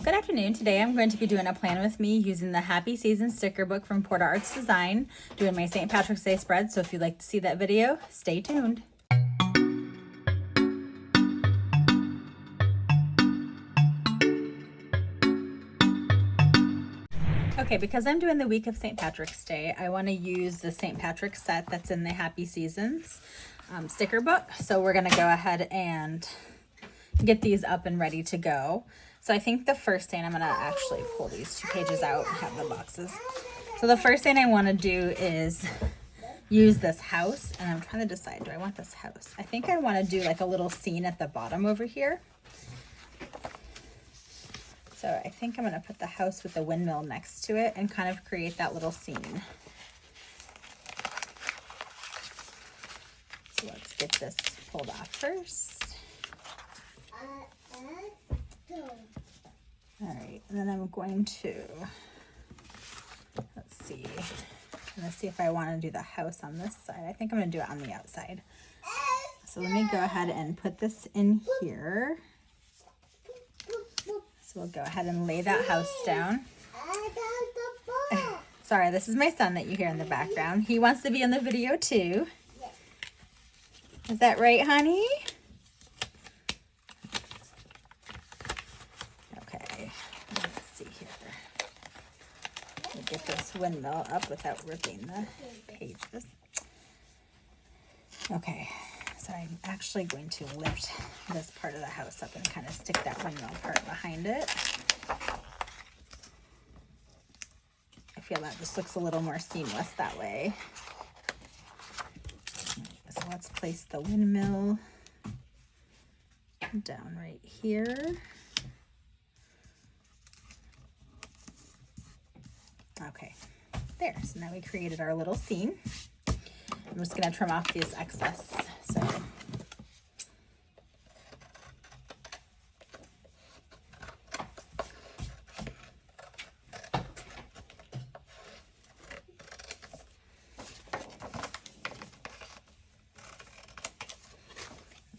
Good afternoon. Today I'm going to be doing a plan with me using the Happy Season sticker book from Porta Arts Design, doing my St. Patrick's Day spread. So if you'd like to see that video, stay tuned. Okay, because I'm doing the week of St. Patrick's Day, I want to use the St. Patrick's set that's in the Happy Seasons sticker book. So we're going to go ahead and get these up and ready to go. So I think the first thing, I'm going to actually pull these 2 pages out and have the boxes. So the first thing I want to do is use this house, and I'm trying to decide, do I want this house? I think I want to do like a little scene at the bottom over here. So I think I'm going to put the house with the windmill next to it and kind of create that little scene. So let's get this pulled off first. All right, and then I'm going to, let's see if I want to do the house on this side. I think I'm going to do it on the outside. So let me go ahead and put this in here. So we'll go ahead and lay that house down. Sorry, this is my son that you hear in the background. He wants to be in the video too. Is that right, honey? Okay, let's see here. Let me get this windmill up without ripping the pages. Okay, so I'm actually going to lift this part of the house up and kind of stick that windmill part behind it. I feel that just looks a little more seamless that way. So let's place the windmill down right here. Okay, there. So now we created our little scene. I'm just going to trim off this excess. So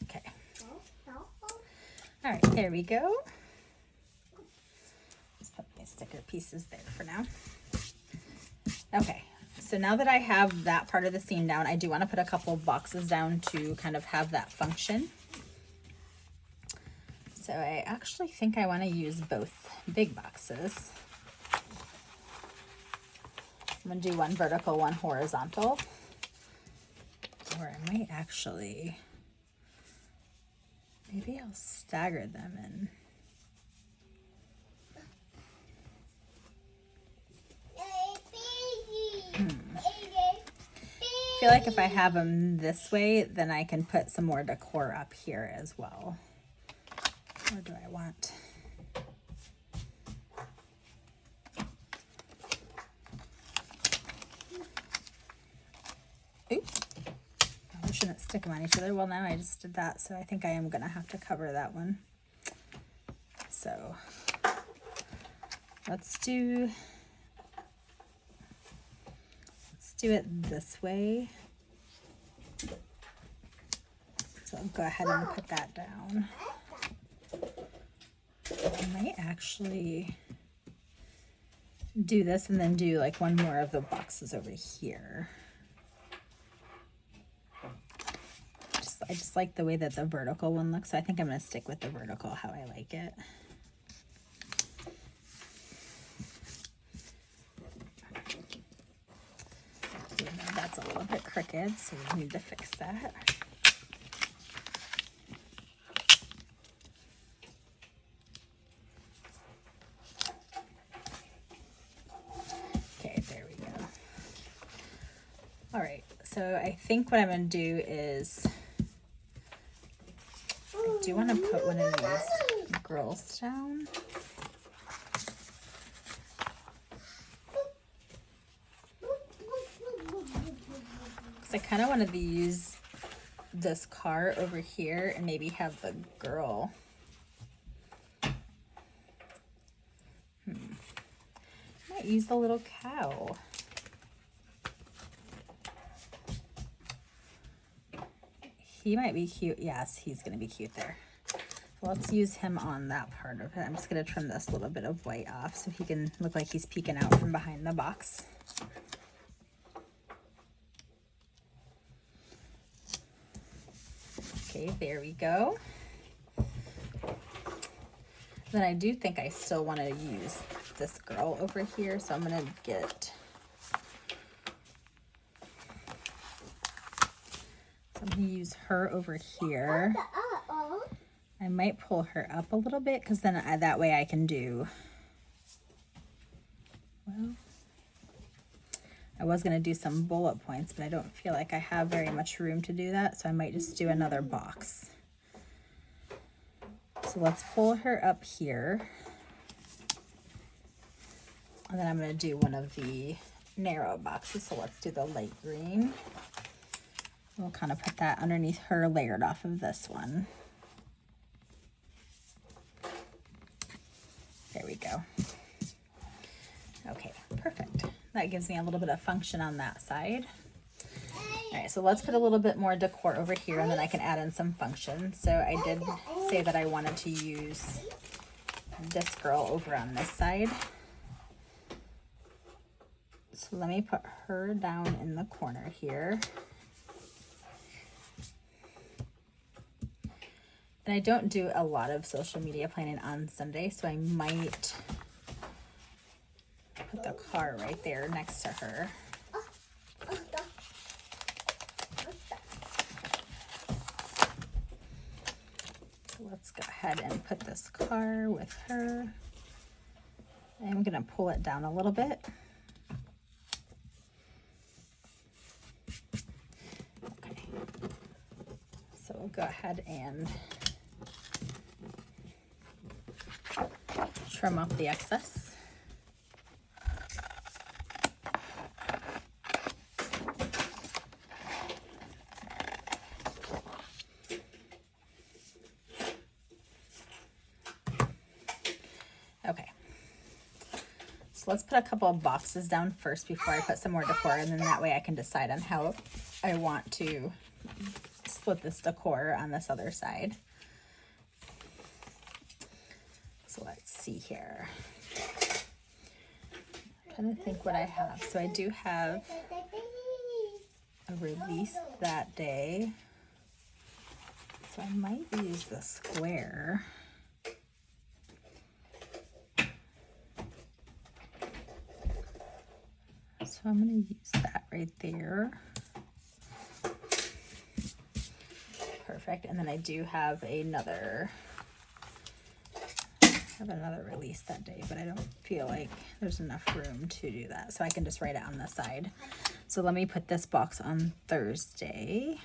okay. All right, there we go. Just put my sticker pieces there for now. Okay, so now that I have that part of the scene down, I do want to put a couple boxes down to kind of have that function. So I actually think I want to use both big boxes. I'm going to do one vertical, one horizontal. Or I might actually, maybe I'll stagger them in. I feel like if I have them this way, then I can put some more decor up here as well. Or do I want? Oops. I shouldn't stick them on each other. Well, now I just did that, so I think I am going to have to cover that one. So let's do it this way. So I'll go ahead and put that down. I might actually do this and then do like one more of the boxes over here. I just like the way that the vertical one looks, so I think I'm going to stick with the vertical how I like it. That's a little bit crooked, so we need to fix that. Okay, there we go. All right, so I think what I'm going to do is, I do want to put one of these girls down. I kind of wanted to use this car over here and maybe have the girl. Might use the little cow. He might be cute. Yes, he's going to be cute there. Let's use him on that part of it. I'm just going to trim this little bit of white off so he can look like he's peeking out from behind the box. Okay, there we go. Then I do think I still want to use this girl over here, so I'm going to get... So I'm going to use her over here. I might pull her up a little bit because then that way I can do, well, I was going to do some bullet points, but I don't feel like I have very much room to do that, so I might just do another box. So let's pull her up here. And then I'm going to do one of the narrow boxes, so let's do the light green. We'll kind of put that underneath her layered off of this one. There we go. Okay, perfect. That gives me a little bit of function on that side. All right, so let's put a little bit more decor over here and then I can add in some function. So I did say that I wanted to use this girl over on this side. So let me put her down in the corner here. And I don't do a lot of social media planning on Sunday, so I might put the car right there next to her. So let's go ahead and put this car with her. I'm going to pull it down a little bit. Okay. So we'll go ahead and trim off the excess. Okay. So let's put a couple of boxes down first before I put some more decor, and then that way I can decide on how I want to split this decor on this other side. So let's see here. I'm trying to think what I have. So I do have a release that day. So I might use the square. So I'm going to use that right there. Perfect. And then I do have another release that day, but I don't feel like there's enough room to do that, so I can just write it on the side. So let me put this box on Thursday.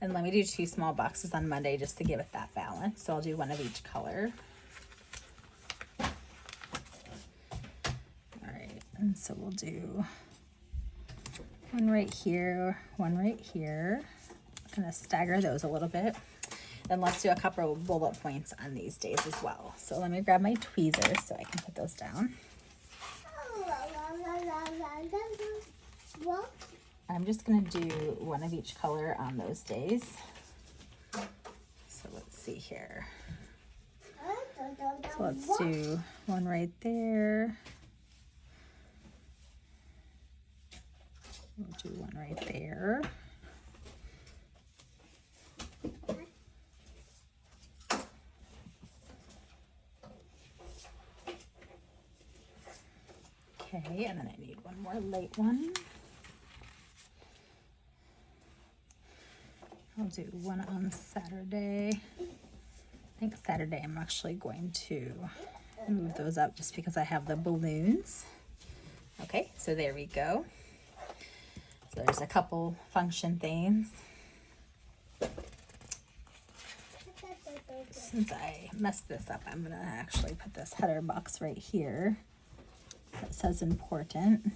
And let me do 2 small boxes on Monday just to give it that balance. So I'll do one of each color. All right, and so we'll do one right here, one right here. I'm gonna stagger those a little bit. Then let's do a couple of bullet points on these days as well. So let me grab my tweezers so I can put those down. I'm just gonna do one of each color on those days. So let's see here. So let's do one right there. We'll do one right there. Okay, and then I need one more light one. I'll do one on Saturday. I think Saturday I'm actually going to move those up just because I have the balloons. Okay, so there we go. So there's a couple function things. Since I messed this up, I'm gonna actually put this header box right here that says important.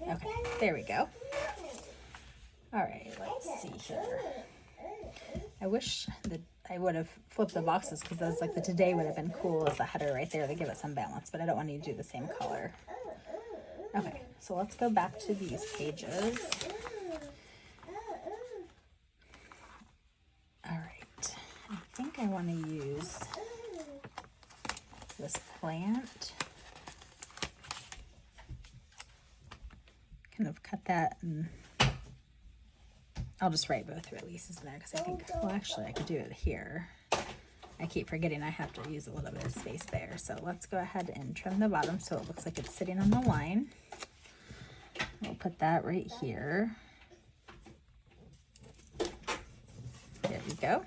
Okay, there we go. All right, let's see here. I wish that I would have flipped the boxes because that's like the today would have been cool as a header right there to give it some balance, but I don't want you to do the same color. Okay, so let's go back to these pages. All right, I think I want to use this plant. Kind of cut that, and I'll just write both releases in there because I think, well, actually I could do it here. I keep forgetting I have to use a little bit of space there. So let's go ahead and trim the bottom so it looks like it's sitting on the line. We'll put that right here. There we go.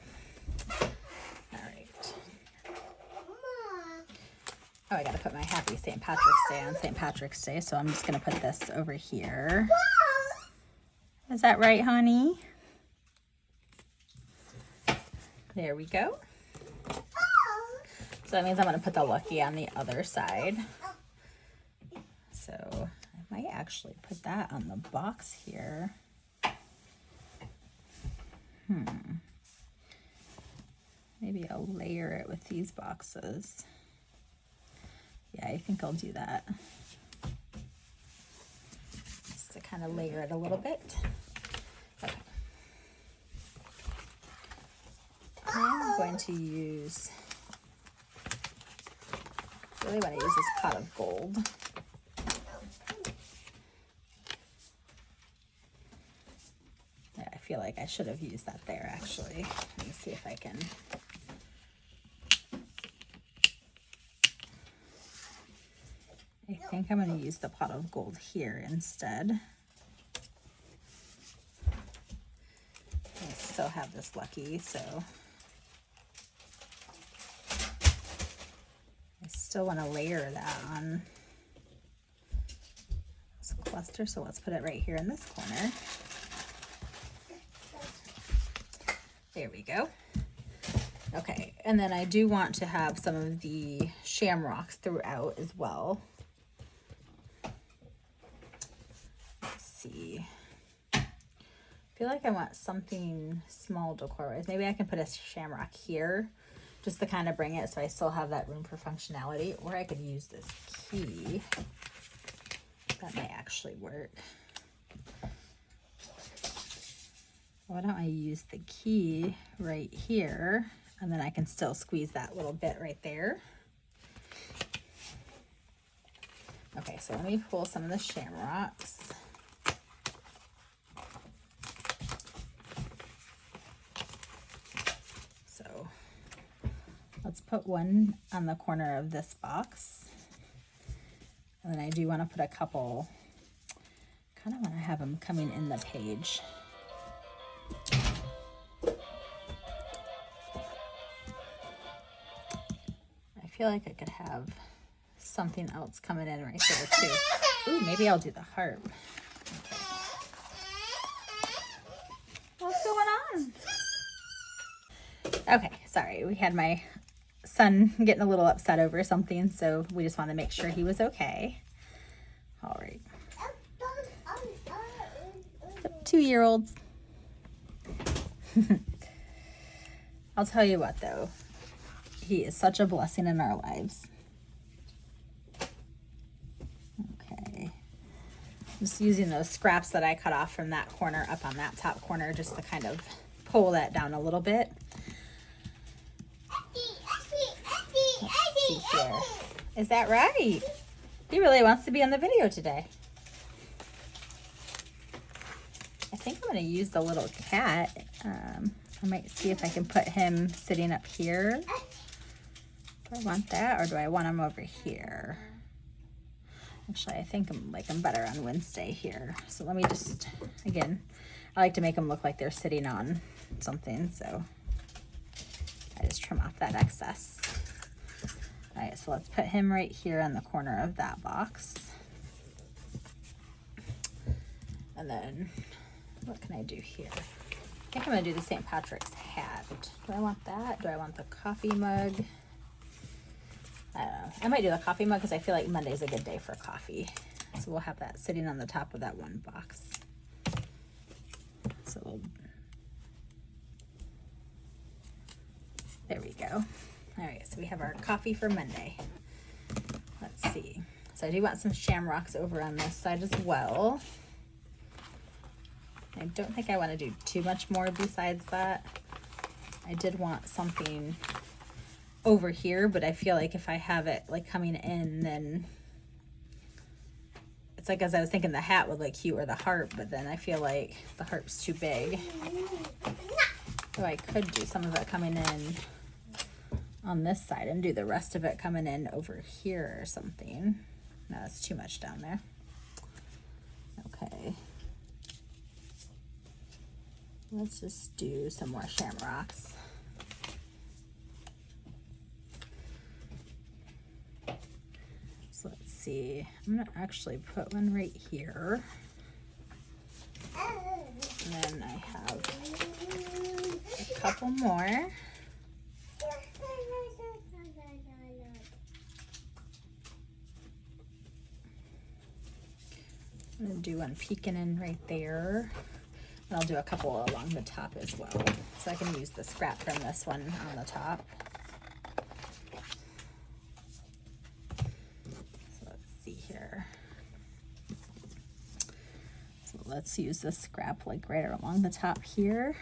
All right. Oh, I gotta put my Happy St. Patrick's Day on St. Patrick's Day, so I'm just gonna put this over here. Is that right, honey? There we go. So that means I'm gonna put the Lucky on the other side. So I might actually put that on the box here. Maybe I'll layer it with these boxes. Yeah, I think I'll do that. Just to kind of layer it a little bit. Okay. I'm going to use, really want to use this pot of gold. Yeah, I feel like I should have used that there actually. Let me see if I can. I think I'm going to use the pot of gold here instead. I still have this Lucky, so I still want to layer that on this cluster, so let's put it right here in this corner. There we go. Okay, and then I do want to have some of the shamrocks throughout as well. Let's see. I feel like I want something small decor-wise. Maybe I can put a shamrock here just to kind of bring it so I still have that room for functionality. Or I could use this key. That may actually work. Why don't I use the key right here, and then I can still squeeze that little bit right there. Okay, so let me pull some of the shamrocks. So let's put one on the corner of this box. And then I do want to put a couple, kind of want to have them coming in the page. I feel like I could have something else coming in right there too. Ooh, maybe I'll do the harp. Okay. What's going on? Okay, sorry. We had my son getting a little upset over something, so we just want to make sure he was okay. All right. 2-year-olds. I'll tell you what though, he is such a blessing in our lives. Okay, just using those scraps that I cut off from that corner up on that top corner just to kind of pull that down a little bit. Let's see here. Is that right? He really wants to be on the video today. I think I'm going to use the little cat. I might see if I can put him sitting up here. Do I want that, or do I want him over here? Actually, I think I'm better on Wednesday here. So let me just, again, I like to make them look like they're sitting on something, so I just trim off that excess. All right, so let's put him right here on the corner of that box. And then what can I do here? I think I'm gonna do the St. Patrick's hat. Do I want that? Do I want the coffee mug? I don't know. I might do the coffee mug because I feel like Monday's a good day for coffee. So we'll have that sitting on the top of that one box. So There we go. All right, so we have our coffee for Monday. Let's see. So I do want some shamrocks over on this side as well. I don't think I want to do too much more besides that. I did want something over here, but I feel like if I have it like coming in, then it's like, as I was thinking the hat would look cute, or the heart, but then I feel like the heart's too big. So I could do some of it coming in on this side and do the rest of it coming in over here or something. No, that's too much down there. Okay. Let's just do some more shamrocks. So let's see. I'm gonna actually put one right here. And then I have a couple more. I'm gonna do one peeking in right there. And I'll do a couple along the top as well. So I can use the scrap from this one on the top. So let's see here. So let's use the scrap like right along the top here.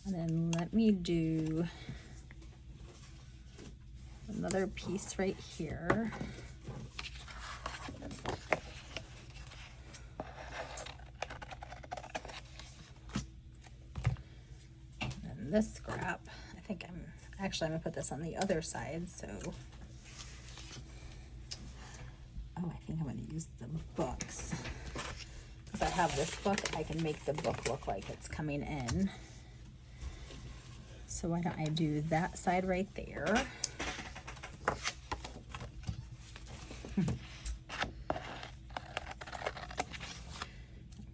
And then let me do another piece right here. This scrap, I think I'm gonna put this on the other side. So, oh, I think I'm gonna use the books. Because I have this book, I can make the book look like it's coming in. So why don't I do that side right there?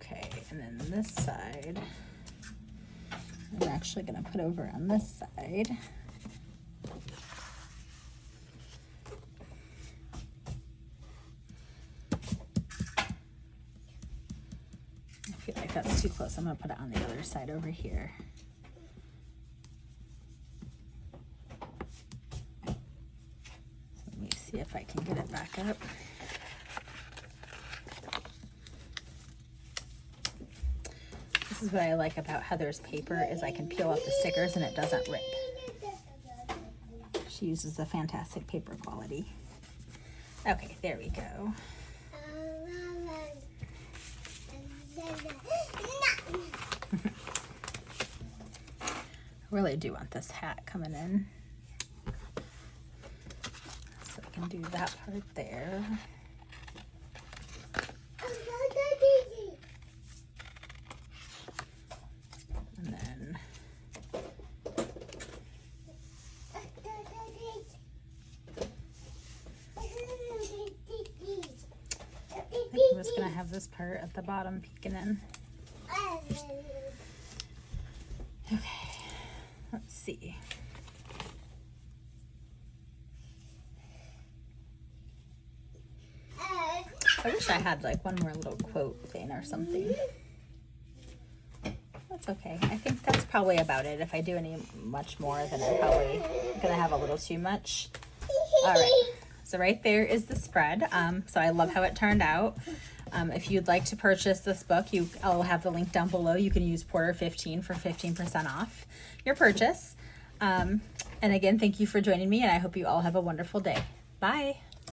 Okay, and then this side, I'm actually going to put over on this side. I feel like that's too close. I'm going to put it on the other side over here. So let me see if I can get it back up. This is what I like about Heather's paper, is I can peel off the stickers and it doesn't rip. She uses the fantastic paper quality. Okay, there we go. I really do want this hat coming in. So I can do that part there. And then I think I'm just gonna have this part at the bottom peeking in. Okay, let's see. I wish I had like one more little quote thing or something. That's okay. I think that's probably about it. If I do any much more, then I'm probably gonna have a little too much. All right. So right there is the spread. So I love how it turned out. If you'd like to purchase this book, I'll have the link down below. You can use Porter 15 for 15% off your purchase. And again, thank you for joining me, and I hope you all have a wonderful day. Bye.